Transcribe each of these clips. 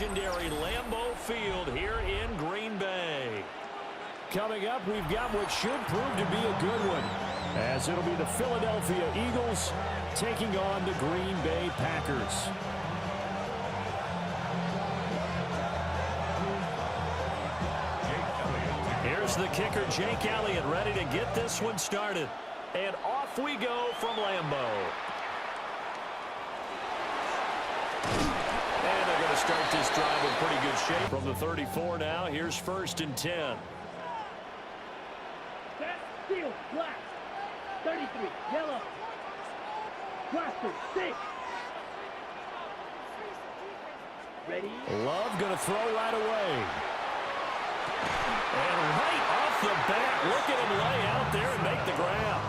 legendary Lambeau Field here in Green Bay. Coming up, we've got what should prove to be a good one, as it'll be the Philadelphia Eagles taking on the Green Bay Packers. Here's the kicker, Jake Elliott, ready to get this one started. And off we go from Lambeau. And they're going to start this drive in pretty good shape. From the 34 now, here's 1st and 10. Field, black, 33, yellow, blaster, 6. Ready? Love going to throw right away. And right off the bat, look at him lay out there and make the grab.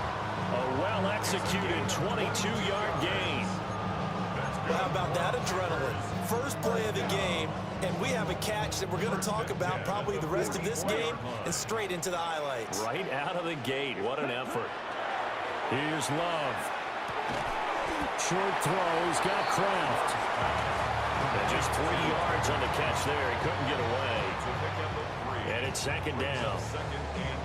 A well-executed 22-yard gain. Well, how about that adrenaline? First play of the game, and we have a catch that we're going to talk about probably the rest of this game and straight into the highlights. Right out of the gate. What an effort. Here's Love. Short throw. He's got Kraft. And just 3 yards on the catch there. He couldn't get away. And it's 2nd down.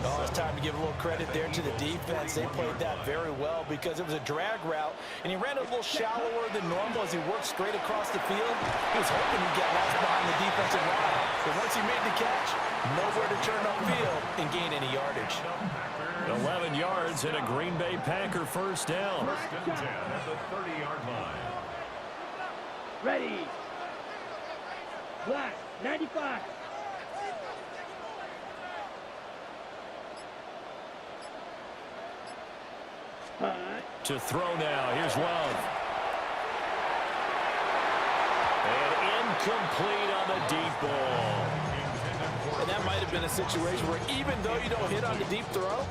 Oh, it's time to give a little credit there to the defense. They played that very well because it was a drag route, and he ran a little shallower than normal as he worked straight across the field. He was hoping he'd get lost behind the defensive line. But once he made the catch, nowhere to turn upfield and gain any yardage. 11 yards and a Green Bay Packer 1st down. 1st and 10 at the 30-yard line. Ready. Black, 95. To throw now. Here's Love. And incomplete on the deep ball. And that might have been a situation where even though you don't hit on the deep throw,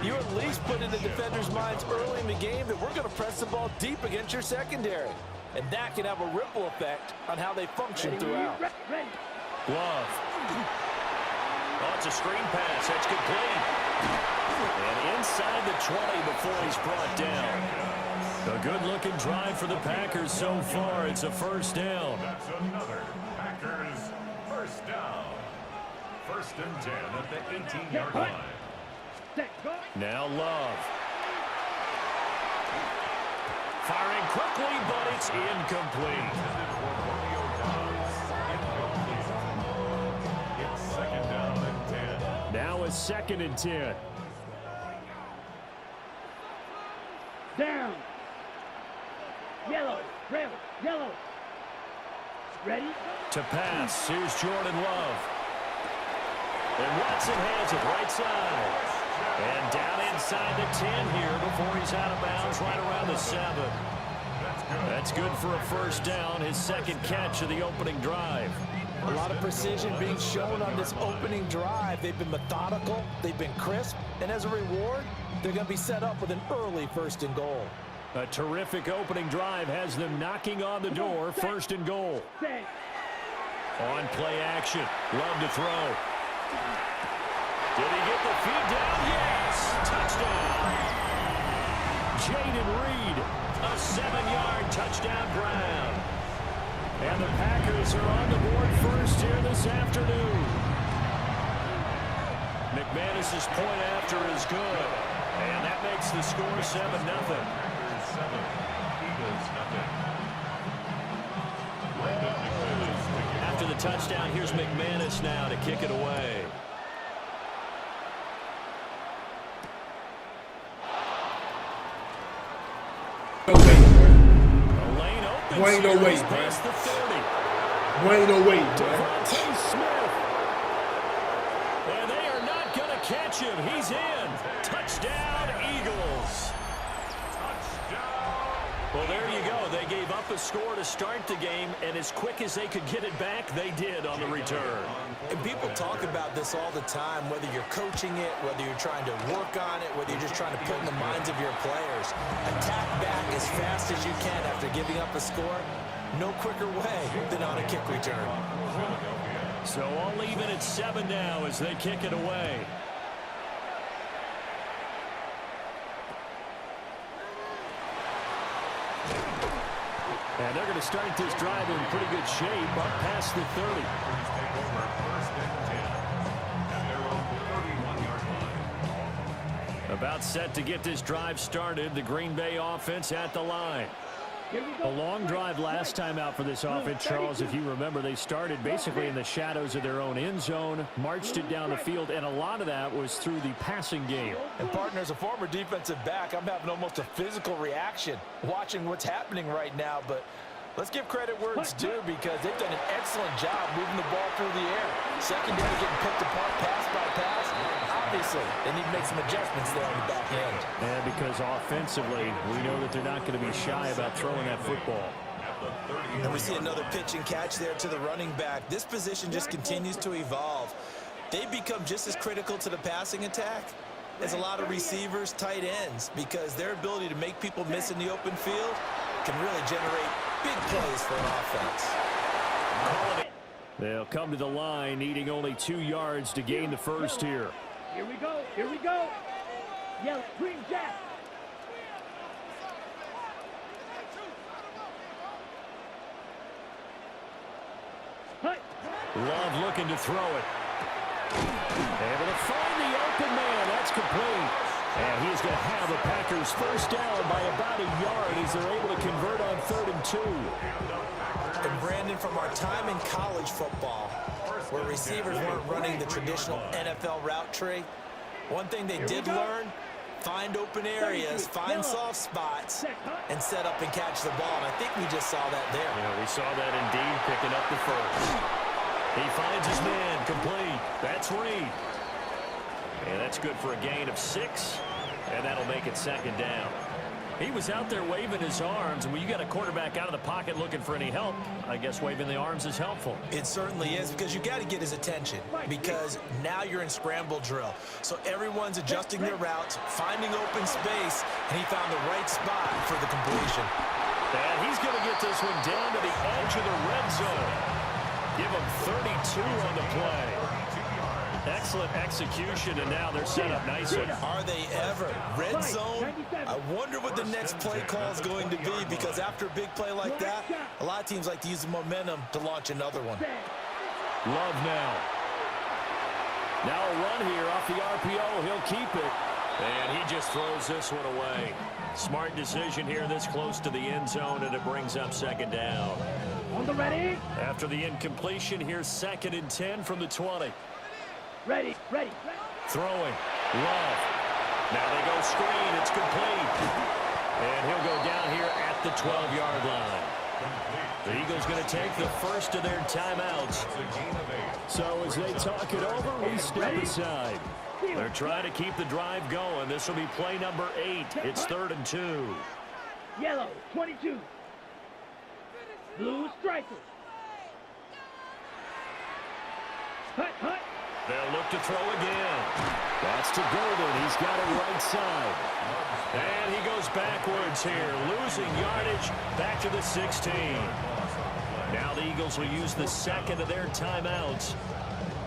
you at least put in the defenders' minds early in the game that we're going to press the ball deep against your secondary. And that can have a ripple effect on how they function throughout. Love. Oh, it's a screen pass. That's complete. And inside the 20 before he's brought down. A good-looking drive for the Packers so far. It's a 1st down. That's another Packers 1st down. 1st and 10 at the 18-yard line. Now Love. Firing quickly, but it's incomplete. It's 2nd down and 10. Now it's 2nd and 10. Down. Yellow, red, yellow. Ready? To pass. Here's Jordan Love. And Watson has it right side. And down inside the 10 here before he's out of bounds right around the 7. That's good for a 1st down, his 2nd catch of the opening drive. A lot of precision being shown on this opening drive. They've been methodical, they've been crisp, and as a reward, they're going to be set up with an early 1st and goal. A terrific opening drive has them knocking on the door, 1st and goal. On play action, Love to throw. Did he get the feed down? Yes! Touchdown! Jaden Reed, a 7-yard touchdown grab. And the Packers are on the board first here this afternoon. McManus's point after is good. And that makes the score 7-0. Packers 7, Eagles nothing. After the touchdown, here's McManus now to kick it away. No way, A lane opens. Boy, ain't no way, man. Past the 30. Boy, ain't no way, man. Devontae Smith. And they are not going to catch him. He's in. Touchdown, Eagles. Well, there you go. They gave up a score to start the game, and as quick as they could get it back, they did on the return. And people talk about this all the time, whether you're coaching it, whether you're trying to work on it, whether you're just trying to put in the minds of your players. Attack back as fast as you can after giving up a score. No quicker way than on a kick return. So all even at 7 now as they kick it away. And they're going to start this drive in pretty good shape up past the 30. Take over first and 10 at their own 31-yard line. About set to get this drive started. The Green Bay offense at the line. A long drive last time out for this offense, Charles. If you remember, they started basically in the shadows of their own end zone, marched it down the field, and a lot of that was through the passing game. And, partner, as a former defensive back, I'm having almost a physical reaction watching what's happening right now. But let's give credit where it's due because they've done an excellent job moving the ball through the air. Secondary getting picked apart pass by pass. Obviously, they need to make some adjustments there on the back end. And because offensively, we know that they're not going to be shy about throwing that football. And we see another pitch and catch there to the running back. This position just continues to evolve. They become just as critical to the passing attack as a lot of receivers, tight ends, because their ability to make people miss in the open field can really generate big plays for an offense. They'll come to the line, needing only 2 yards to gain the first here. Here we go. Here we go. Yellow, green, jack. Love looking to throw it. Able to find the open man. That's complete. And he's going to have the Packers first down by about a yard as they're able to convert on 3rd and 2. And Brandon, from our time in college football, where receivers weren't running the traditional NFL route tree, one thing they did learn, find open areas, find soft spots, and set up and catch the ball. And I think we just saw that there. Yeah, we saw that indeed, picking up the first. He finds his man, complete. That's Reed. And that's good for a gain of 6, and that'll make it 2nd down. He was out there waving his arms, and when you got a quarterback out of the pocket looking for any help, I guess waving the arms is helpful. It certainly is, because you got to get his attention, because now you're in scramble drill. So everyone's adjusting their routes, finding open space, and he found the right spot for the completion. And he's going to get this one down to the edge of the red zone. Give him 32 on the play. Excellent execution, and now they're set up nicely. Are they ever? Red zone? I wonder what the next play call is going to be, because after a big play like that, a lot of teams like to use the momentum to launch another one. Love now. Now a run here off the RPO. He'll keep it. And he just throws this one away. Smart decision here this close to the end zone, and it brings up 2nd down. On the ready. After the incompletion, here's 2nd and 10 from the 20. Ready, ready. Throwing. Love. Now they go screen. It's complete. And he'll go down here at the 12-yard line. The Eagles going to take the first of their timeouts. So as they talk it over, we step aside. They're trying to keep the drive going. This will be play number 8. It's 3rd and 2. Yellow, 22. Blue striker. Hut, hut. They'll look to throw again. That's to Golden. He's got it right side. And he goes backwards here, losing yardage back to the 16. Now the Eagles will use the 2nd of their timeouts.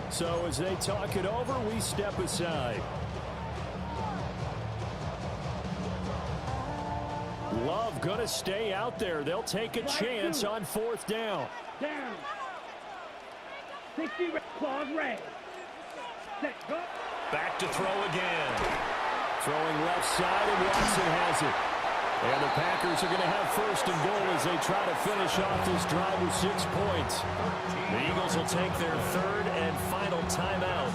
So as they talk it over, we step aside. Love going to stay out there. They'll take a chance on 4th down. Down. 60, claws red. Set, go. Back to throw again. Throwing left side, and Watson has it. And the Packers are going to have 1st and goal as they try to finish off this drive with 6 points. The Eagles will take their 3rd and final timeout.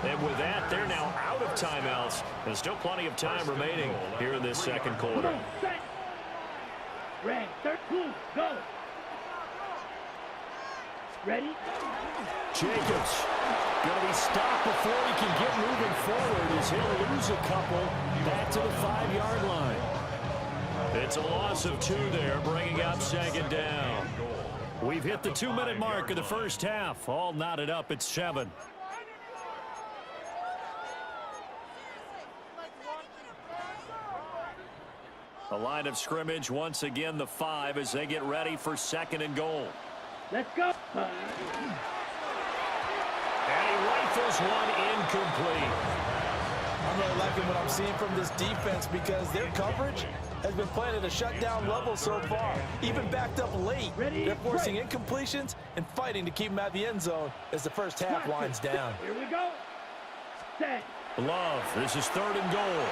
And with that, they're now out of timeouts. There's still plenty of time remaining here in this 2nd quarter. Set. Red, 13, go. Ready? Jacobs going to be stopped before he can get moving forward as he'll lose a couple back to the 5-yard line. It's a loss of 2 there, bringing up 2nd down. We've hit the 2-minute mark of the first half. All knotted up at 7. The line of scrimmage once again the 5 as they get ready for 2nd and goal. Let's go. And he rifles one incomplete. I'm really liking what I'm seeing from this defense because their coverage has been playing at a shutdown level so far. Even backed up late, they're forcing incompletions and fighting to keep them at the end zone as the first half winds down. Here we go. Set. Love, this is 3rd and goal.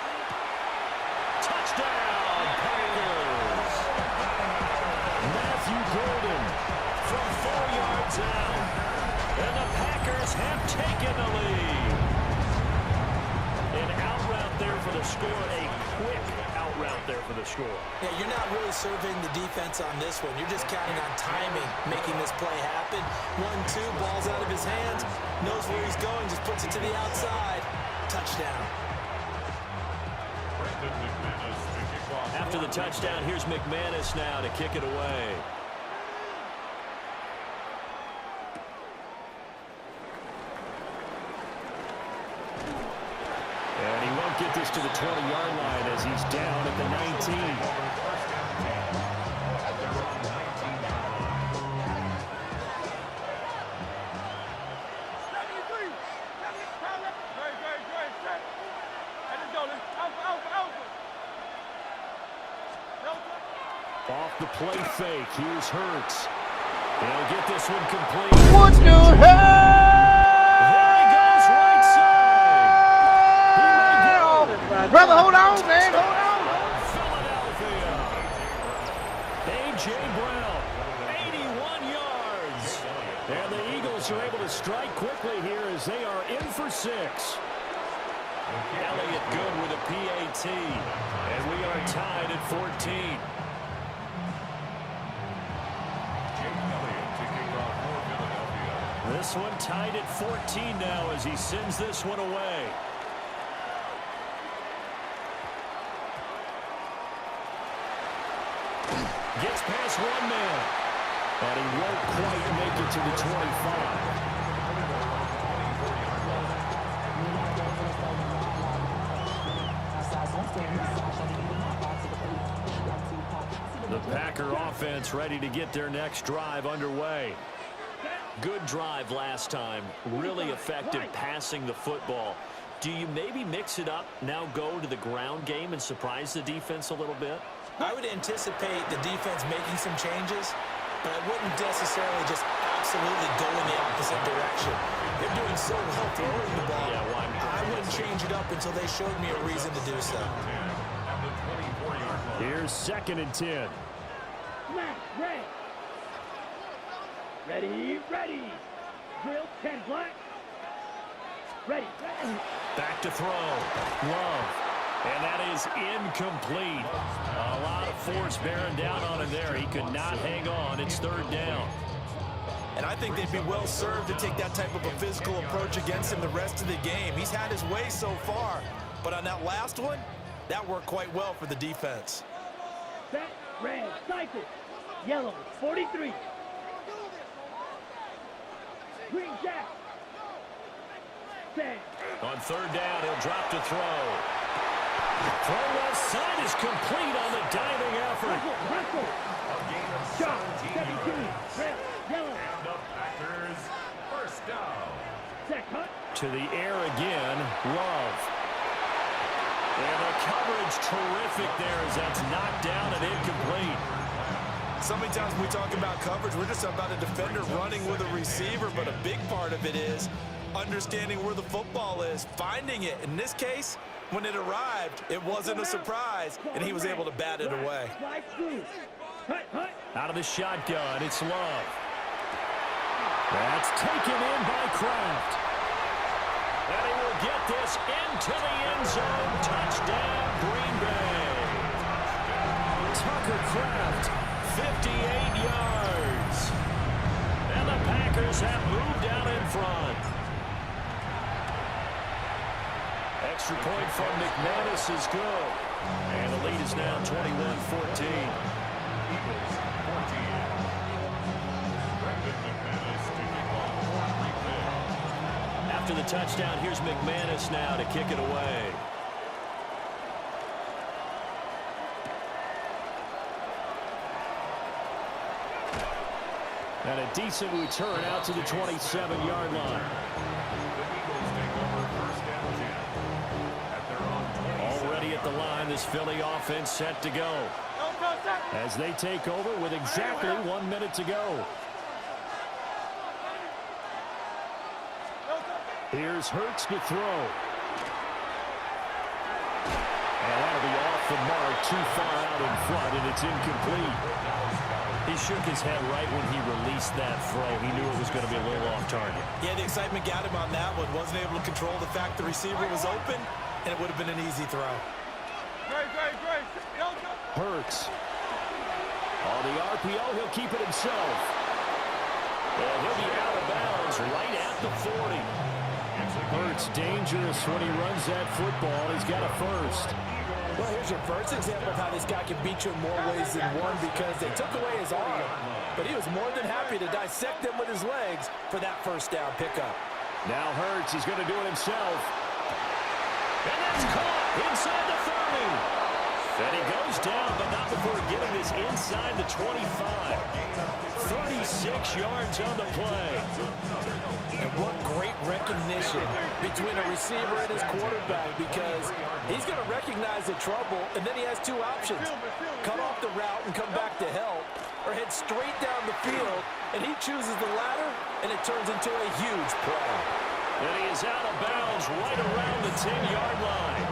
Touchdown, Packers! Matthew Golden from 4 yards out. And the Packers have taken the lead. An out route there for the score, a quick out route there for the score. Yeah, you're not really serving the defense on this one. You're just counting on timing, making this play happen. 1-2, ball's out of his hands, knows where he's going, just puts it to the outside. Touchdown. After the touchdown, here's McManus now to kick it away. And he won't get this to the 20-yard line as he's down at the 19. Off the play fake, here's Hurts. He'll get this one complete. What the hell? There he goes, right side. Brother, hold on, man. Hold on. Philadelphia. A.J. Brown, 81 yards. And the Eagles are able to strike quickly here as they are in for 6. Elliott good with a PAT. And we are tied at 14. This one tied at 14 now as he sends this one away. Gets past one man, but he won't quite make it to the 25. The Packer offense ready to get their next drive underway. Good drive last time. Really effective passing the football. Do you maybe mix it up, now go to the ground game and surprise the defense a little bit? I would anticipate the defense making some changes, but I wouldn't necessarily just absolutely go in the opposite direction. They're doing so well throwing the ball. Yeah, well, I wouldn't change it up until they showed me a reason to do so. Here's 2nd and 10. Red. Ready, ready. Drill 10 black. Ready. Back to throw. Love. And that is incomplete. A lot of force bearing down on him there. He could not hang on. It's 3rd down. And I think they'd be well served to take that type of a physical approach against him the rest of the game. He's had his way so far, but on that last one, that worked quite well for the defense. Set, red, cycle. Yellow, 43. Green jack. Set. On 3rd down, he'll drop to throw. Throw left side is complete on the diving effort. Russell. Shot, 17. Red, yellow. And the Packers first down. Set, cut. To the air again, Love. And the coverage terrific there as that's knocked down and incomplete. So many times when we talk about coverage, we're just about a defender running with a receiver, but a big part of it is understanding where the football is, finding it. In this case, when it arrived, it wasn't a surprise, and he was able to bat it away. Out of the shotgun, it's Love. That's taken in by Kraft. And he will get this into the end zone. Touchdown, Green Bay. Tucker Kraft, 58 yards. And the Packers have moved out in front. Extra point from McManus is good. And the lead is now 21-14. After the touchdown, here's McManus now to kick it away. And a decent return out to the 27-yard line. The Eagles take over 1st and 10 at this Philly offense set to go as they take over with exactly 1 minute to go. Here's Hurts to throw. And that'll be off the mark, too far out in front, and it's incomplete. He shook his head right when he released that throw. He knew it was going to be a little off target. Yeah, the excitement got him on that one. Wasn't able to control the fact the receiver was open, and it would have been an easy throw. Hurts. On the RPO, he'll keep it himself. And he'll be out of bounds right at the 40. Hurts dangerous when he runs that football. He's got a first. Well, here's your first example of how this guy can beat you in more ways than one, because they took away his arm, but he was more than happy to dissect them with his legs for that first down pickup. Now Hurts is going to do it himself. And that's caught inside the 30. And he goes down, but not before getting this inside the 25. 36 yards on the play. And what great recognition between a receiver and his quarterback, because he's going to recognize the trouble, and then he has two options. Cut off the route and come back to help, or head straight down the field, and he chooses the latter, and it turns into a huge play. And he is out of bounds right around the 10-yard line.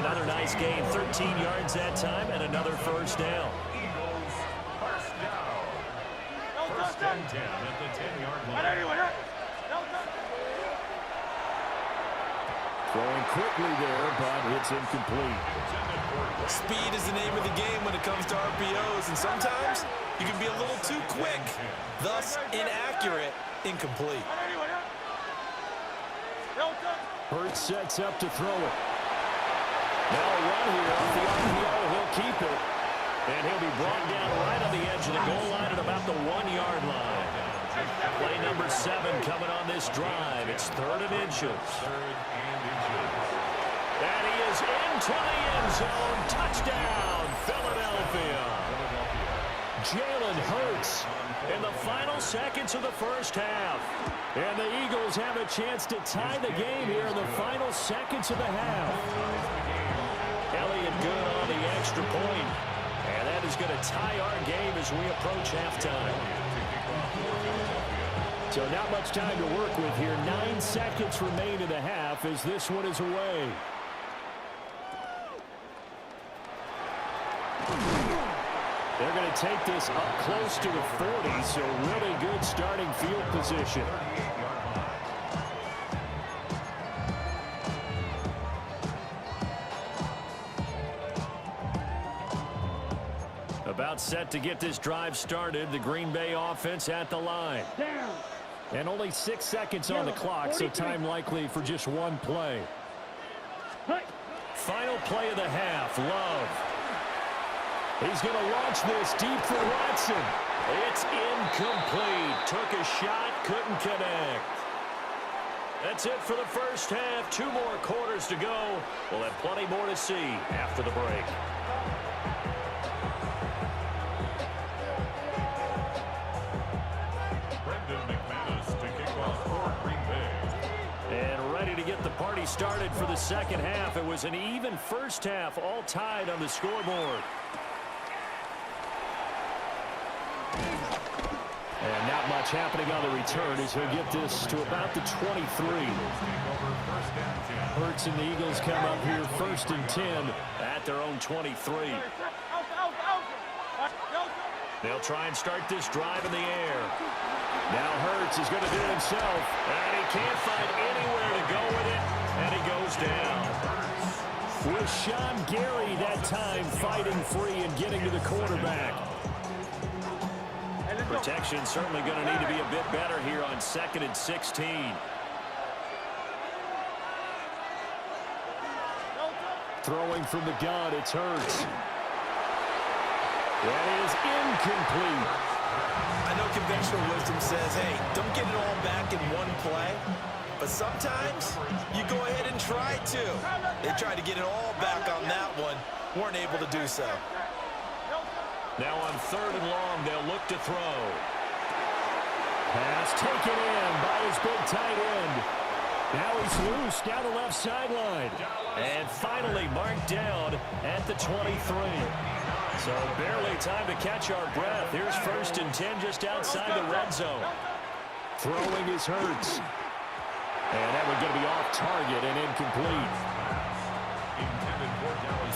Another nice gain, 13 yards that time, and another first down. Eagles, first down. First and 10 at the 10-yard line. Throwing quickly there, but it's incomplete. Speed is the name of the game when it comes to RPOs, and sometimes you can be a little too quick, thus inaccurate, incomplete. Hurts sets up to throw it. Now a run here off the RPO. He'll keep it. And he'll be brought down right on the edge of the goal line at about the 1-yard line. Play number 7 coming on this drive. It's 3rd and inches. And he is into the end zone. Touchdown, Philadelphia. Jalen Hurts in the final seconds of the first half. And the Eagles have a chance to tie the game here in the final seconds of the half. Elliott good on the extra point. And that is going to tie our game as we approach halftime. So not much time to work with here. 9 seconds remain in the half as this one is away. They're going to take this up close to the 40, so really good starting field position. About set to get this drive started. The Green Bay offense at the line. And only 6 seconds on the clock, so time likely for just one play. Final play of the half, Love. He's going to launch this deep for Watson. It's incomplete. Took a shot, couldn't connect. That's it for the first half. 2 more quarters to go. We'll have plenty more to see after the break. Party started for the second half. It was an even first half, all tied on the scoreboard. And not much happening on the return as he'll get this to about the 23. Hurts and the Eagles come up here 1st and 10 at their own 23. They'll try and start this drive in the air. Now Hurts is going to do it himself, and he can't find anywhere to go with it, and he goes down. With Sean Gary that time fighting free and getting to the quarterback. Protection certainly going to need to be a bit better here on 2nd and 16. Throwing from the gun, it's Hurts. That is incomplete. I know conventional wisdom says, hey, don't get it all back in one play. But sometimes you go ahead and try to. They tried to get it all back on that one. Weren't able to do so. Now on 3rd and long, they'll look to throw. Pass taken in by his big tight end. Now he's loose down the left sideline. And finally marked down at the 23. So barely time to catch our breath. Here's 1st and 10 just outside the red zone. Throwing is Hurts. And that one's going to be off target and incomplete.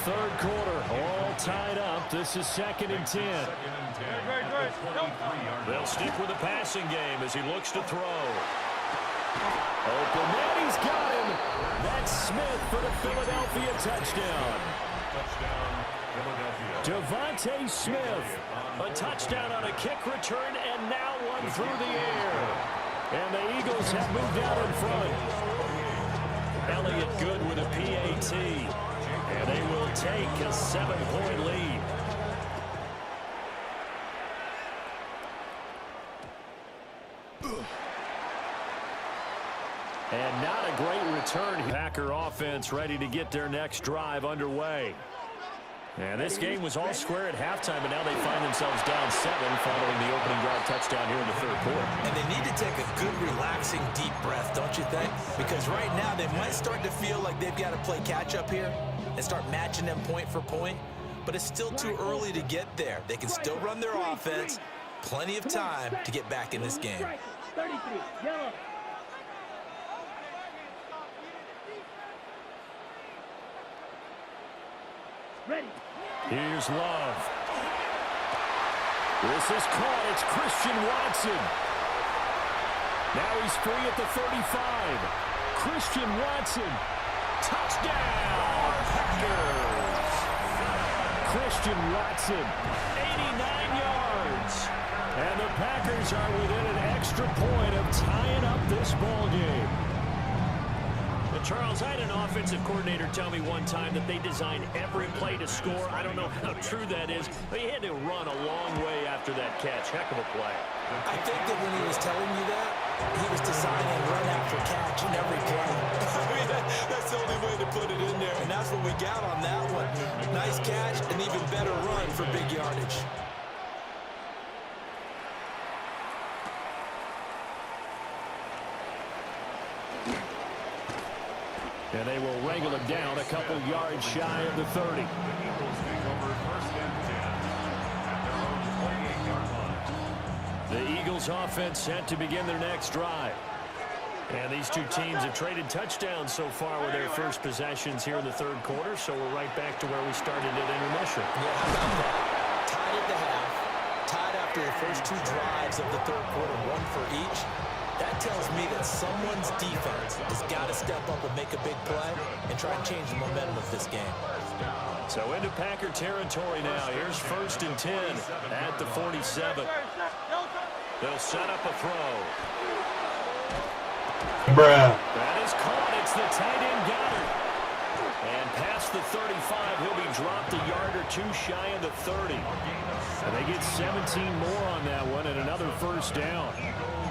Third quarter, all tied up. This is 2nd and 10. They'll stick with the passing game as he looks to throw. Open man, he's got him. That's Smith for the Philadelphia touchdown. Devontae Smith, a touchdown on a kick return, and now one through the air. And the Eagles have moved out in front. Elliott good with a PAT. And they will take a 7-point lead. And not a great return. Packer offense ready to get their next drive underway. And this game was all square at halftime, but now they find themselves down 7 following the opening drive touchdown here in the third quarter. And they need to take a good, relaxing, deep breath, don't you think? Because right now they might start to feel like they've got to play catch-up here and start matching them point for point. But it's still too early to get there. They can still run their offense. Plenty of time to get back in this game. 33, yellow. Ready. Here's Love. This is caught. It's Christian Watson. Now he's free at the 35. Christian Watson. Touchdown, Packers. Christian Watson, 89 yards. And the Packers are within an extra point of tying up this ball game. Charles, I had an offensive coordinator tell me one time that they design every play to score. I don't know how true that is, but he had to run a long way after that catch. Heck of a play. I think that when he was telling you that, he was designing run after catch in every play. I mean, that's the only way to put it in there, and that's what we got on that one. Nice catch, an even better run for big yardage. And they will wrangle him down a couple yards shy of the 30. The Eagles offense set to begin their next drive. And these two teams have traded touchdowns so far with their first possessions here in the third quarter, so we're right back to where we started at intermission. Yeah, how about that? Tied at the half, tied after the first 2 drives of the third quarter, 1 for each. That tells me that someone's defense has got to step up and make a big play and try and change the momentum of this game. So into Packer territory now. Here's 1st and 10 at the 47. They'll set up a throw. Bruh. That is caught. It's the tight end Goddard. And past the 35, he'll be dropped a yard or 2 shy of the 30. And they get 17 more on that one and another first down.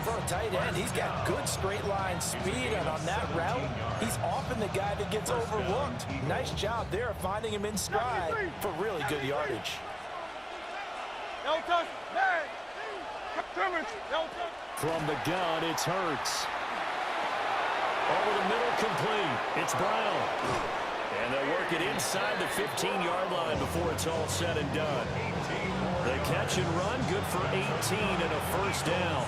For a tight end, he's got good straight line speed, and on that route, he's often the guy that gets overlooked. Nice job there of finding him in stride for really good yardage. From the gun, it's Hurts. Over the middle, complete. It's Brown. And they'll work it inside the 15-yard line before it's all said and done. The catch and run, good for 18 and a first down.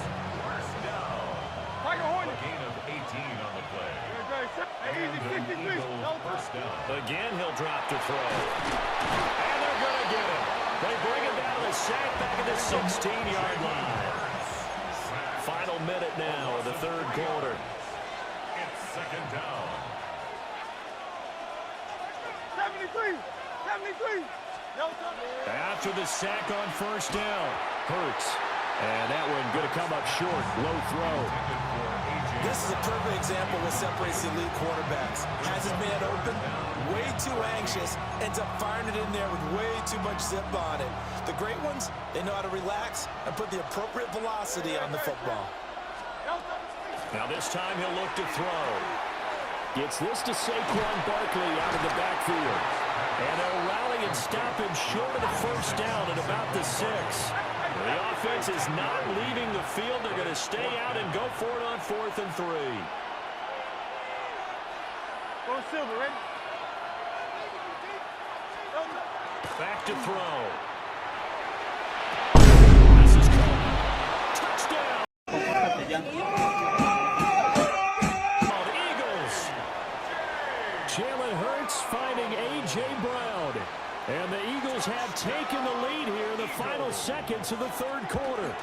Gain of 18 on the play. Again, he'll drop to throw. And they're going to get him. They bring him down to the sack back at the 16-yard line. Final minute now of the third quarter. It's 2nd down. 73. After the sack on first down, Hurts. And that one going to come up short. Low throw. This is a perfect example of what separates the elite quarterbacks. Has his man open, way too anxious, ends up firing it in there with way too much zip on it. The great ones, they know how to relax and put the appropriate velocity on the football. Now this time he'll look to throw. Gets this to Saquon Barkley out of the backfield. And they'll rally and stop him short of the first down at about the 6. The offense is not leaving the field. They're going to stay out and go for it on 4th and 3. Go Silver, ready? Back to throw. This is caught. Touchdown. Eagles. Jalen Hurts finding A.J. Brown. And the Eagles have taken the lead here in the final seconds of the third quarter.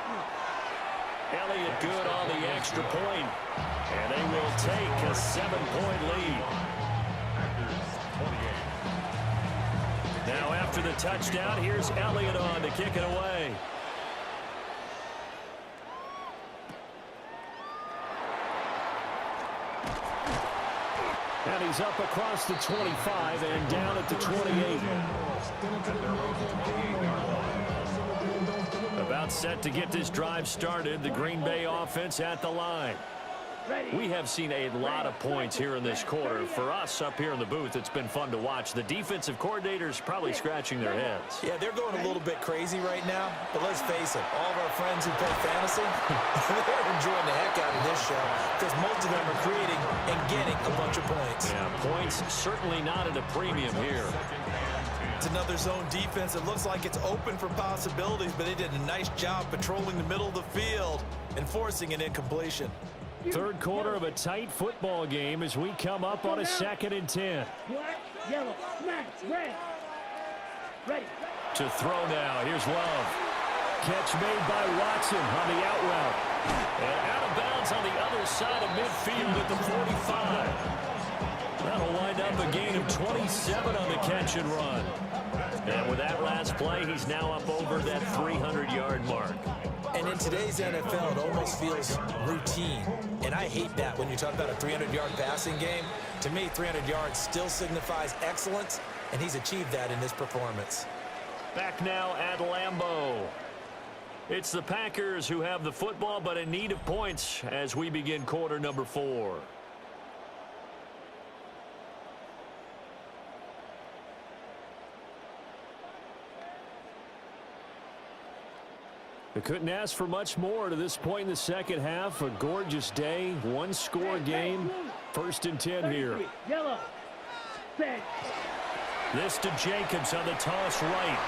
Elliott good on the extra point. And they will take a 7-point lead. Now after the touchdown, here's Elliott on to kick it away. And he's up across the 25 and down at the 28. About set to get this drive started. The Green Bay offense at the line. We have seen a lot of points here in this quarter. For us up here in the booth, it's been fun to watch. The defensive coordinators probably scratching their heads. Yeah, they're going a little bit crazy right now. But let's face it, all of our friends who play fantasy, they're enjoying the heck out of this show because most of them are creating and getting a bunch of points. Yeah, points certainly not at a premium here. It's another zone defense. It looks like it's open for possibilities, but they did a nice job patrolling the middle of the field and forcing an incompletion. Third quarter of a tight football game as we come up on a 2nd and 10. Black, yellow, smash, red. Ready. To throw now. Here's Love. Catch made by Watson on the out route. And out of bounds on the other side of midfield at the 45. That'll wind up a gain of 27 on the catch and run. And with that last play, he's now up over that 300-yard mark. And in today's NFL, it almost feels routine. And I hate that when you talk about a 300-yard passing game. To me, 300 yards still signifies excellence, and he's achieved that in this performance. Back now at Lambeau. It's the Packers who have the football, but in need of points as we begin quarter number 4. They couldn't ask for much more to this point in the second half. A gorgeous day, one-score game. 1st and 10 here. Yellow. Set. This to Jacobs on the toss right.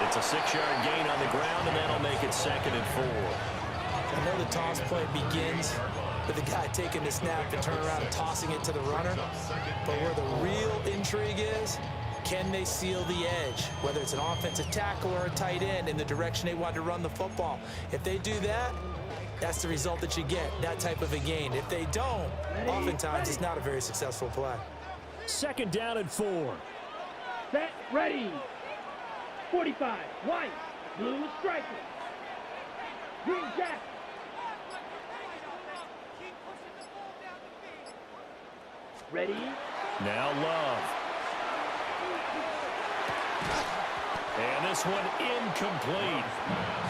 It's a 6-yard gain on the ground, and that'll make it 2nd and 4. I know the toss play begins with the guy taking the snap and turn around and tossing it to the runner. But where the real intrigue is, can they seal the edge, whether it's an offensive tackle or a tight end, in the direction they want to run the football? If they do that, that's the result that you get, that type of a gain. If they don't, oftentimes it's not a very successful play. 2nd down and 4. Set. Ready. 45. White. Blue striker. Green jacket. Ready. Now Love. And this one incomplete.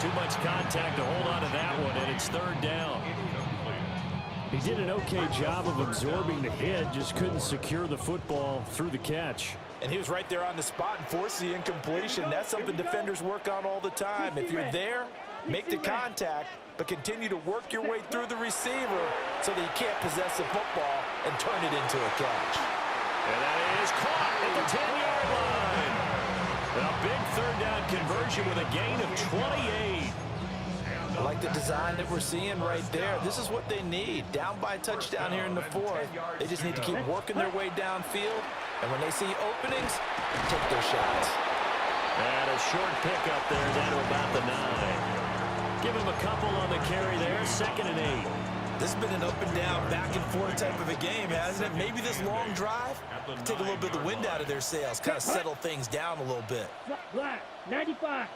Too much contact to hold on to that one, and it's 3rd down. He did an okay job of absorbing the hit, just couldn't secure the football through the catch. And he was right there on the spot and forced the incompletion. That's something defenders work on all the time. If you're there, make the contact, but continue to work your way through the receiver so that you can't possess the football and turn it into a catch. And that is caught at the 10-yard line. And a big 3rd down conversion with a gain of 28. I like the design that we're seeing right there. This is what they need. Down by a touchdown here in the 4th. They just need to keep working their way downfield. And when they see openings, take their shots. And a short pickup there down to about the 9. Give him a couple on the carry there. 2nd and 8. This has been an up and down, back and forth type of a game, hasn't it? Maybe this long drive can take a little bit of the wind out of their sails, kind of settle things down a little bit. Black. 95.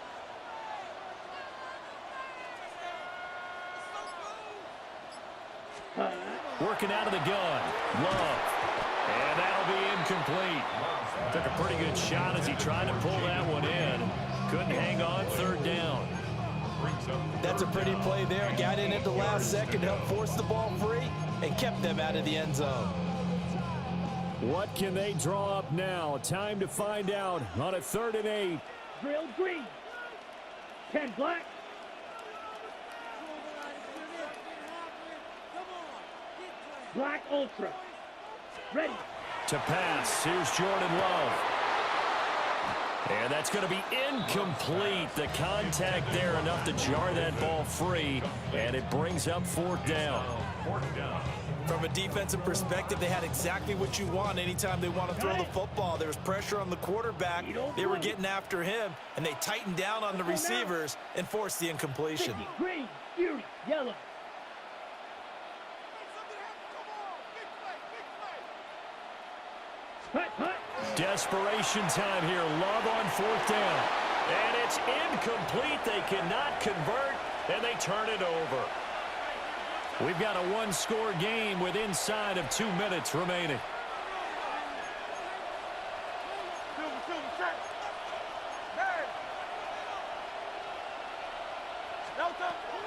Working out of the gun. Love. And that'll be incomplete. Took a pretty good shot as he tried to pull that one in. Couldn't hang on. 3rd down. That's a pretty play there. Got in at the last second, helped force the ball free, and kept them out of the end zone. What can they draw up now? Time to find out on a 3rd and 8. Drill green. 10 black. Black Ultra. Ready. To pass. Here's Jordan Love. And that's going to be incomplete. The contact there enough to jar that ball free, and it brings up 4th down. From a defensive perspective, they had exactly what you want anytime they want to throw the football. There was pressure on the quarterback. They were getting after him, and they tightened down on the receivers and forced the incompletion. Green, fury, yellow. Desperation time here. Love on 4th down. And it's incomplete. They cannot convert, and they turn it over. We've got a 1-score game with inside of 2 minutes remaining.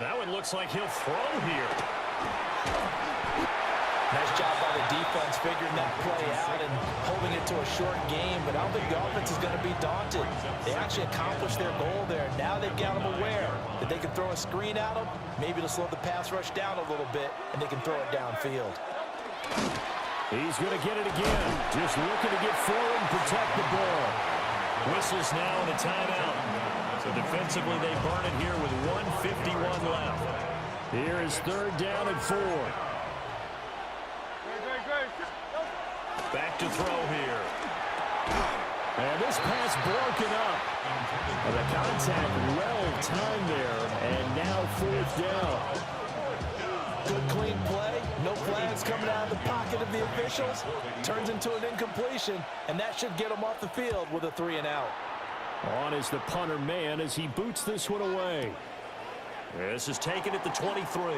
That one looks like he'll throw here. Nice job by the defense figuring that play out and holding it to a short game, but I don't think the offense is going to be daunted. They actually accomplished their goal there. Now they've got them aware that they can throw a screen at them, maybe to slow the pass rush down a little bit, and they can throw it downfield. He's going to get it again. Just looking to get forward and protect the ball. Whistles now and a timeout. So defensively, they burn it here with 1:51 left. Here is 3rd down and 4. Back to throw here. And this pass broken up. And the contact well timed there. And now 4th down. Good clean play. No flags coming out of the pocket of the officials. Turns into an incompletion, and that should get them off the field with a 3-and-out. On is the punter man as he boots this one away. This is taken at the 23.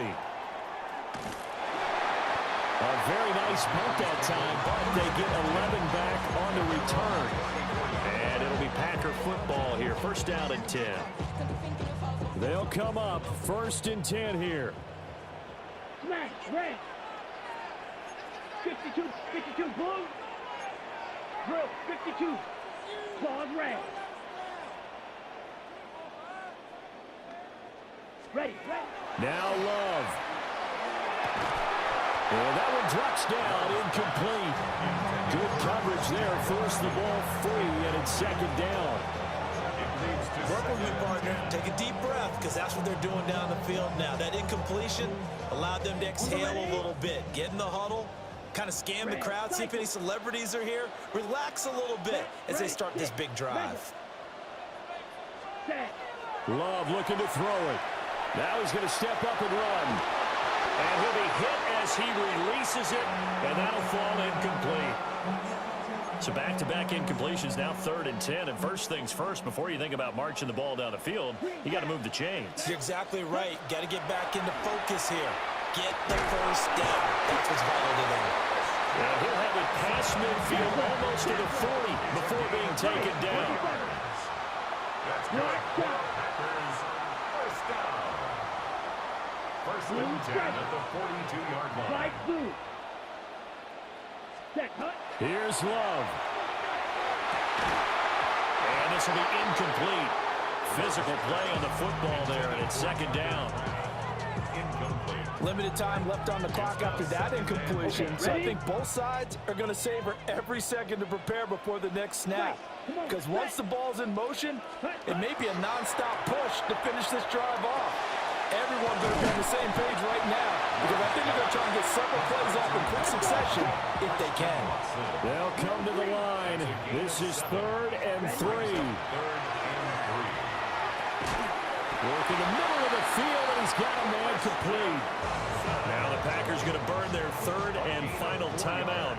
A very nice punt that time, but they get 11 back on the return. And it'll be Packer football here. 1st down and 10. They'll come up 1st and 10 here. Smash, red. 52 blue. Drill, 52. Claws red. Ready. Now Love. And that one drops down, incomplete. Good coverage there, forced the ball free, and it's 2nd down. Work with me, partner. Take a deep breath, because that's what they're doing down the field now. That incompletion allowed them to exhale a little bit. Get in the huddle, kind of scan the crowd, see if any celebrities are here. Relax a little bit as they start this big drive. Love looking to throw it. Now he's going to step up and run. And he'll be hit as he releases it, and that'll fall incomplete. So back-to-back incompletions, now 3rd and 10. And first things first, before you think about marching the ball down the field, you got to move the chains. You're exactly right. Got to get back into focus here. Get the 1st down. That's what's vital to them. And he'll have it past midfield, almost to the 40 before being taken down. That's good. Packers, 1st down. 1st and 10 at the 42-yard line. Right blue. Set, cut. Here's Love. And this will be incomplete. Physical play on the football there, and it's 2nd down. Limited time left on the clock after that incompletion. So I think both sides are going to savor every second to prepare before the next snap. Because once the ball's in motion, it may be a nonstop push to finish this drive off. Everyone's going to be on the same page right now, because I think they're going to try and get several plays off in quick succession if they can. They'll come to the line. This is 3rd and 3. Work in the middle of the field, and he's got a man complete. Now the Packers going to burn their 3rd and final timeout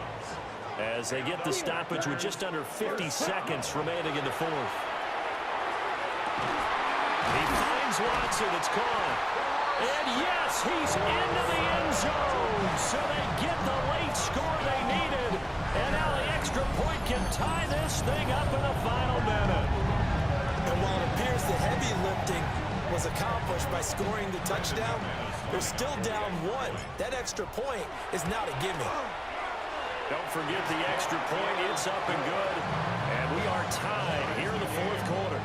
as they get the stoppage with just under 50 seconds remaining in the 4th. He finds Watson. It's caught. And yes, he's into the end zone. So they get the late score they needed. And now the extra point can tie this thing up in the final minute. And while it appears the heavy lifting was accomplished by scoring the touchdown, they're still down 1. That extra point is not a gimme. Don't forget the extra point. It's up and good. And we are tied here in the 4th quarter.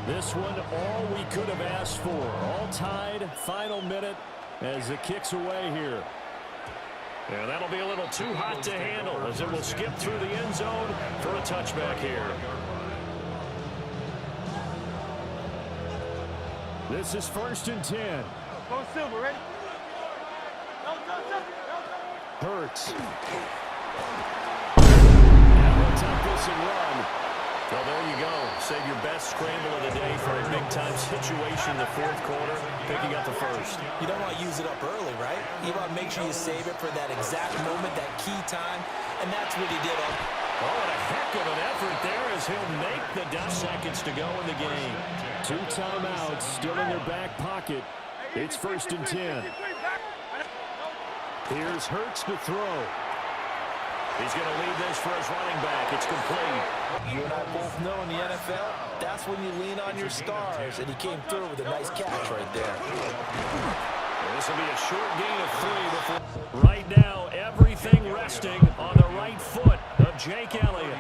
This one, all we could have asked for. All tied, final minute as it kicks away here. And that'll be a little too hot to handle as it will skip through the end zone for a touchback here. This is 1st and 10. Go Silver, ready? Hurts. Now he'll tuck this and run. Well, there you go. Save your best scramble of the day for a big-time situation in the 4th quarter, picking up the 1st. You don't want to use it up early, right? You want to make sure you save it for that exact moment, that key time, and that's what he did. Oh, and a heck of an effort there as he'll make the seconds to go in the game. 2 timeouts still in their back pocket. It's 1st and 10. Here's Hurts to throw. He's going to lead this for his running back. It's complete. You and I both know in the NFL, that's when you lean on your stars, and he came through with a nice catch right there. This will be a short gain of 3 before. Right now, everything resting on the right foot of Jake Elliott.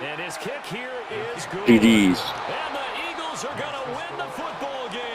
And his kick here is good. GDs. And the Eagles are going to win the football game.